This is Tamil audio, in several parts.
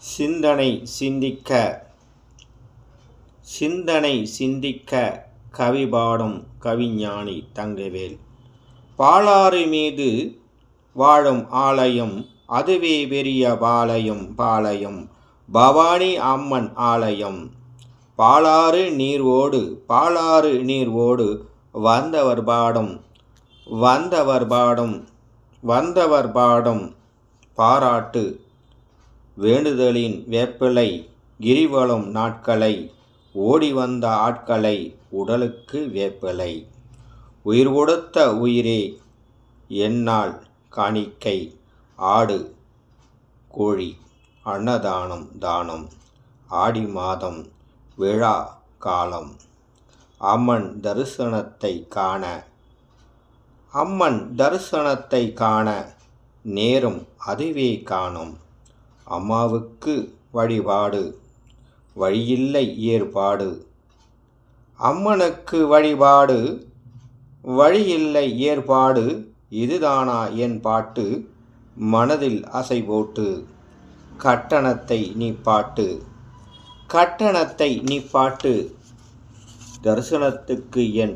சிந்தனை சிந்திக்க கவி பாடும் கவிஞானி தங்கவேல். பாலாறு மீது வாழும் ஆலயம், அதுவே பெரிய பாளையம் பவானி அம்மன் ஆலயம். பாலாறு நீர் ஓடு வந்தவர் பாடும் பாராட்டு வேண்டுதலின் வேப்பிலை. கிரிவலம் நாட்களை ஓடி வந்த ஆட்களை, உடலுக்கு வேப்பிலை. உயிர் கொடுத்த உயிரே என்னால் காணிக்கை. ஆடு கோழி அன்னதானம் ஆடி மாதம் விழா காலம். அம்மன் தரிசனத்தை காண நேரம் அதுவே காணும். அம்மாவுக்கு வழிபாடு வழியில்லை ஏற்பாடு. அம்மனுக்கு வழியில்லை ஏற்பாடு. இதுதானா என் பாட்டு, மனதில் அசை போட்டு. கட்டணத்தை நிப்பாட்டு. தரிசனத்துக்கு என்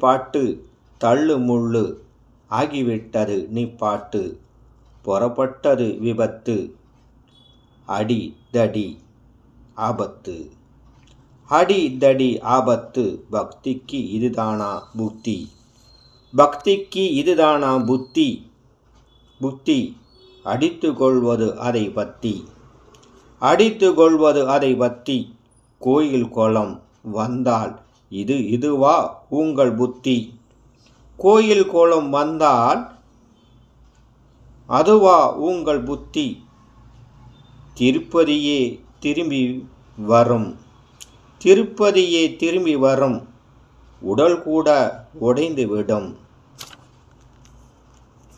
பாட்டு. தள்ளு முள்ளு ஆகிவிட்டது நிப்பாட்டு. புறப்பட்டது விபத்து, அடி தடி ஆபத்து. பக்திக்கு இதுதானா புத்தி. அடித்து கொள்வது அதை பத்தி. கோயில் குளம் வந்தால் இதுவா உங்கள் புத்தி. கோயில் குளம் வந்தால் அதுவா உங்கள் புத்தி. திருப்பதியே திரும்பி வரும். உடல் கூட உடைந்து விடும்.